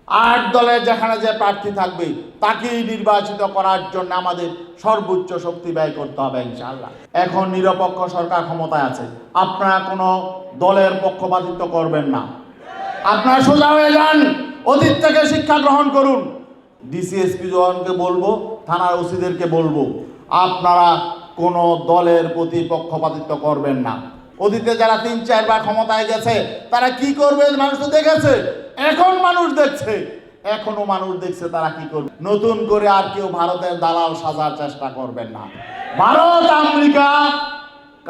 8 দলের যেখানে যে প্রার্থী থাকবে তাকেই নির্বাচিত করার জন্য আমাদের সর্বোচ্চ শক্তি ব্যয় করতে হবে ইনশাআল্লাহ। এখন নিরপেক্ষ সরকার ক্ষমতায় আছে, আপনারা কোনো দলের পক্ষপাতিত্ব করবেন না। আপনারা সোজা হয়ে যান, অতীত থেকে শিক্ষা গ্রহণ করুন। ডিসিএসপি জওয়ানকে বলবো, থানার ওসিদেরকে বলবো, আপনারা কোনো দলের প্রতি পক্ষপাতিত্ব করবেন না। অতীতে যারা 3-4 বার ক্ষমতায় গেছে তারা কি করবে মানুষ তো দেখেছে, এখন মানুষ দেখছে, এখনো মানুষ দেখছে তারা কি করবে। নতুন করে আর কেউ ভারতের দালাল সাজার চেষ্টা করবেন না। ভারত আমেরিকা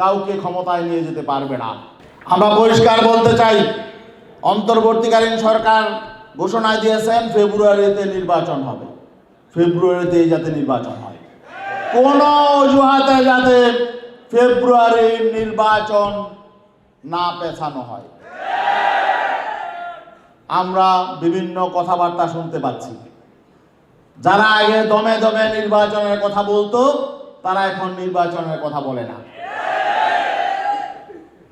কাউকে ক্ষমতায় নিয়ে যেতে পারবে না। আমরা পরিষ্কার বলতে চাই, অন্তর্বর্তীকালীন সরকার ঘোষণা দিয়েছেন ফেব্রুয়ারিতে নির্বাচন হবে, ফেব্রুয়ারিতেই যাতে নির্বাচন হয়, কোন অজুহাতে যাতে ফেব্রুয়ারির নির্বাচন না পেছানো হয়। আমরা বিভিন্ন কথাবার্তা শুনতে পাচ্ছি, যারা আগে দমে দমে নির্বাচনের কথা বলতো তারা এখন নির্বাচনের কথা বলে না।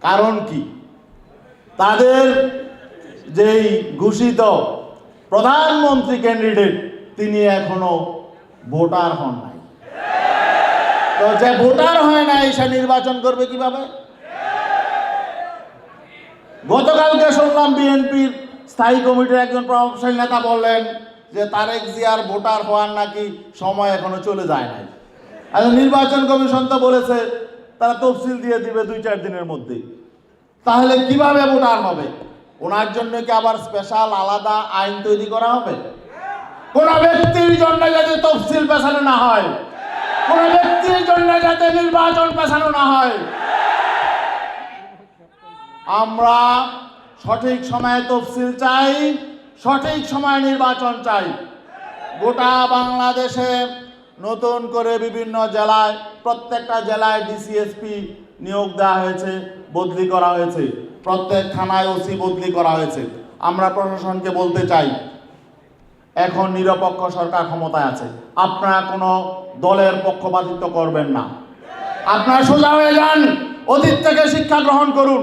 কারণ কি? তাদের যেই ঘোষিত প্রধানমন্ত্রী ক্যান্ডিডেট তিনি এখনো ভোটার হন নাই। তো যে ভোটার হয় নাই সে নির্বাচন করবে কিভাবে? গতকালকে শুনলাম বিএনপির স্থায়ী কমিটির একজন প্রভাবশালী নেতা বললেন যে তারেক জিয়ার ভোটার হওয়ার নাকি সময় এখনো চলে যায় নাই। আর নির্বাচন কমিশন তো বলেছে তারা তফসিল দিয়ে দিবে 2-4 দিনের মধ্যে। তাহলে কিভাবে ভোটার হবে? ওনার জন্য কি আবার স্পেশাল আলাদা আইন তৈরি করা হবে? কোন ব্যক্তির জন্য যাতে তফসিল পেছানো না হয়, কোন ব্যক্তির জন্য যাতে নির্বাচন পেছানো না হয়। আমরা সঠিক সময়ে তফসিল চাই, সঠিক সময়ে নির্বাচন চাই। গোটা বাংলাদেশে নতুন করে বিভিন্ন জেলায়, প্রত্যেকটা জেলায় ডিসিএসপি নিয়োগ দেওয়া হয়েছে, বদলি করা হয়েছে, প্রত্যেক থানায় ওসি বদলি করা হয়েছে। আমরা প্রশাসনকে বলতে চাই, এখন নিরপেক্ষ সরকার ক্ষমতায় আছে, আপনারা কোনো দলের পক্ষপাতিত্ব করবেন না। আপনারা সোজা হয়ে যান, অতীত থেকে শিক্ষা গ্রহণ করুন।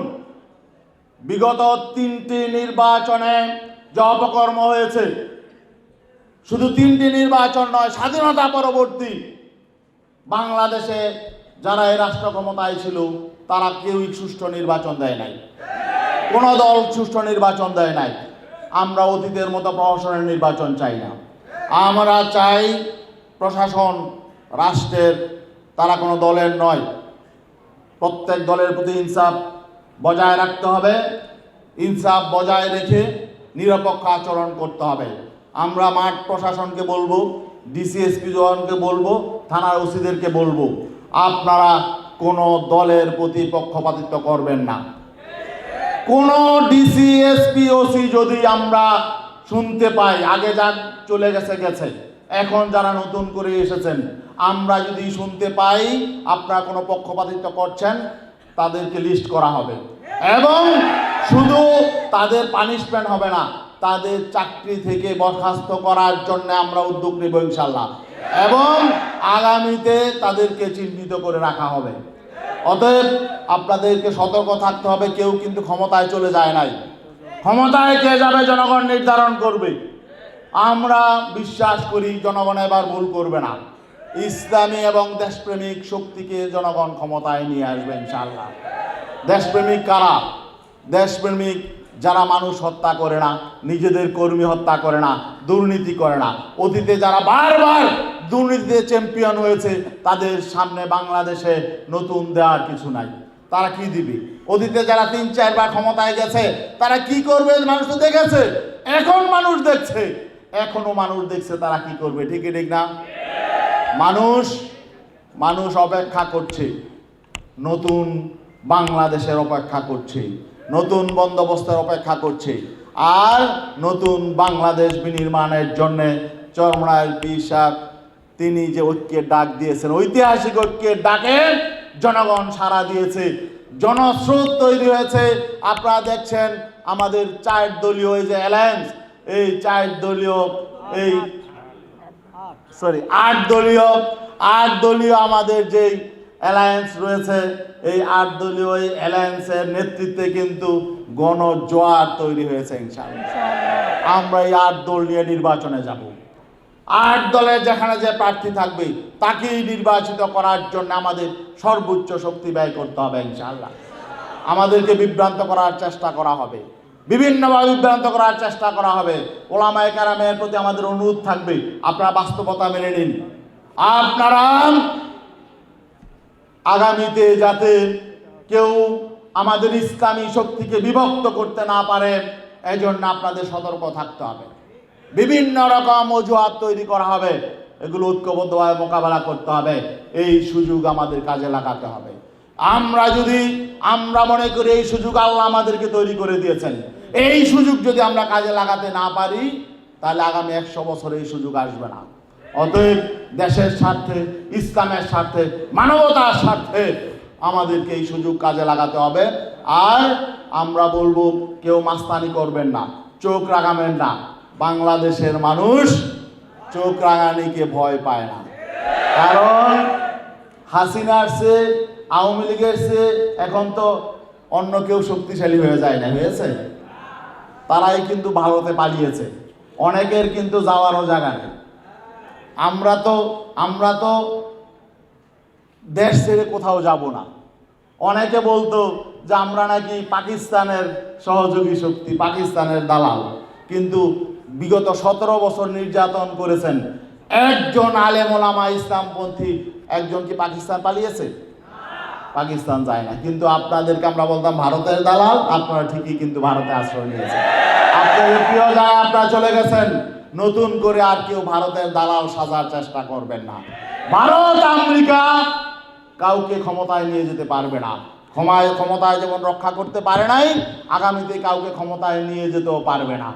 বিগত 3টি নির্বাচনে যে অপকর্ম হয়েছে, শুধু 3টি নির্বাচন নয়, স্বাধীনতা পরবর্তী বাংলাদেশে যারা এই রাষ্ট্র ক্ষমতায় ছিল তারা কেউই সুষ্ঠু নির্বাচন দেয় নাই, কোনো দল সুষ্ঠু নির্বাচন দেয় নাই। আমরা অতীতের মতো প্রশাসনের নির্বাচন চাই না। আমরা চাই প্রশাসন রাষ্ট্রের, তারা কোনো দলের নয়। প্রত্যেক দলের প্রতি ইনসাফ বজায় রাখতে হবে, ইনসাফ বজায় রেখে নিরপেক্ষ আচরণ করতে হবে। আমরা মাঠ প্রশাসনকে বলবো, ডিসিএসপি জওয়ানকে বলবো, থানার ওসিদেরকে বলবো, আপনারা কোনো দলের প্রতি পক্ষপাতিত্ব করবেন না। কোনো ডিসিএসপি ওসি যদি আমরা শুনতে পাই, আগে যা চলে গেছে গেছে, এখন যারা নতুন করে এসেছেন, আমরা যদি শুনতে পাই আপনারা কোনো পক্ষপাতিত্ব করছেন, তাদেরকে লিস্ট করা হবে এবং শুধু তাদের পানিশমেন্ট হবে না, তাদের চাকরি থেকে বরখাস্ত করার জন্য আমরা উদ্যোগ নেব ইনশাআল্লাহ, এবং আগামীতে তাদেরকে চিহ্নিত করে রাখা হবে। অতএব আপনাদেরকে সতর্ক থাকতে হবে, কেউ কিন্তু ক্ষমতায় চলে যায় নাই। ক্ষমতায় কে যাবে জনগণ নির্ধারণ করবে। আমরা বিশ্বাস করি জনগণ এবার ভুল করবে না। ইসলামী এবং দেশপ্রেমিক শক্তিকে জনগণ ক্ষমতায় নিয়ে আসবে ইনশাআল্লাহ। দেশপ্রেমিক কারা? দেশপ্রেমিক যারা মানুষ হত্যা করে না, নিজেদের কর্মী হত্যা করে না, দুর্নীতি করে না। অতীতে যারা বারবার দুর্নীতিতে চ্যাম্পিয়ন হয়েছে, তাদের সামনে বাংলাদেশে নতুন দেওয়ার কিছু নাই। তারা কি দিবে? অতীতে যারা 3-4 বার ক্ষমতায় গেছে তারা কি করবে মানুষ তো দেখেছে, এখন মানুষ দেখছে, এখনো মানুষ দেখছে তারা কি করবে। ঠিক ঠিক না? মানুষ অপেক্ষা করছে, নতুন বাংলাদেশের অপেক্ষা করছে, নতুন বন্দোবস্তের অপেক্ষা করছে, আর নতুন বাংলাদেশ বিনির্মাণের জন্যে চরমনায়ের পীর সাহেব তিনি যে ঐক্যের ডাক দিয়েছেন, ঐতিহাসিক ঐক্যের ডাকে জনগণ সাড়া দিয়েছে, জনস্রোত তৈরি হয়েছে। আপনারা দেখছেন আমাদের 4 দলীয় এই যে অ্যালায়েন্স, এই 4 দলীয় এই 8 দলীয় আমাদের যেই অ্যালায়েন্স রয়েছে, এই 8 দলীয় অ্যালায়েন্সের নেতৃত্বে কিন্তু গণজোয়ার তৈরি হয়েছে ইনশাআল্লাহ। আমরা এই 8 দল নিয়ে নির্বাচনে যাব। 8 দলের যেখানে যে প্রার্থী থাকবে তাকেই নির্বাচিত করার জন্য আমাদের সর্বোচ্চ শক্তি ব্যয় করতে হবে ইনশাআল্লাহ। আমাদেরকে বিভ্রান্ত করার চেষ্টা করা হবে, বিভিন্নভাবে বিভ্রান্ত করার চেষ্টা করা হবে। ওলামায়ে কেরামের প্রতি আমাদের অনুরোধ থাকবে, আপনারা বাস্তবতা মেনে নিন। আপনারা আগামীতে যাতে কেউ আমাদের ইসলামী শক্তিকে বিভক্ত করতে না পারে, এজন্য আপনাদের সতর্ক থাকতে হবে। বিভিন্ন রকম অজুহাত তৈরি করা হবে, এগুলো ঐক্যবদ্ধভাবে মোকাবেলা করতে হবে। এই সুযোগ আমাদের কাজে লাগাতে হবে। আমরা মনে করি এই সুযোগ আল্লাহ আমাদেরকে তৈরি করে দিয়েছেন, এই সুযোগ যদি আমরা কাজে লাগাতে না পারি তাহলে আগামী 100 বছর এই সুযোগ আসবে না। অতএব দেশের স্বার্থে, ইসলামের স্বার্থে, মানবতার স্বার্থে আমাদেরকে এই সুযোগ কাজে লাগাতে হবে। আর আমরা বলবো, কেউ মাস্তানি করবেন না, চোখ রাগাবেন না। বাংলাদেশের মানুষ চোখ রাগানিকে ভয় পায় না, কারণ হাসিনার চেয়ে, আওয়ামী লীগের চেয়ে এখন তো অন্য কেউ শক্তিশালী হয়ে যায় না, হয়েছে? তারাই কিন্তু ভারতে পালিয়েছে, অনেকের কিন্তু যাওয়ারও জায়গা নেই। আমরা তো দেশ ছেড়ে কোথাও যাব না। অনেকে বলতো যে আমরা নাকি পাকিস্তানের সহযোগী শক্তি, পাকিস্তানের দালাল, কিন্তু বিগত 17 বছর নির্যাতন করেছেন একজন আলেম ওলামা ইসলামপন্থী, একজন কি পাকিস্তান পালিয়েছে? পাকিস্তান যায় না। কিন্তু আপনাদেরকে আমরা বলতাম ভারতের দালাল, আপনারা ঠিকই কিন্তু ভারতে আশ্রয় নিয়েছেন। আপনাদের প্রিয় জায়গায় আপনারা চলে গেছেন, নতুন করে আর কেউ ভারতের দালাল সাজার চেষ্টা করবেন না। ভারত, আমেরিকা কাউকে ক্ষমতায় নিয়ে যেতে পারবে না। ক্ষমতায় যেমন রক্ষা করতে পারে নাই, আগামীতে কাউকে ক্ষমতায় নিয়ে যেতেও পারবে না।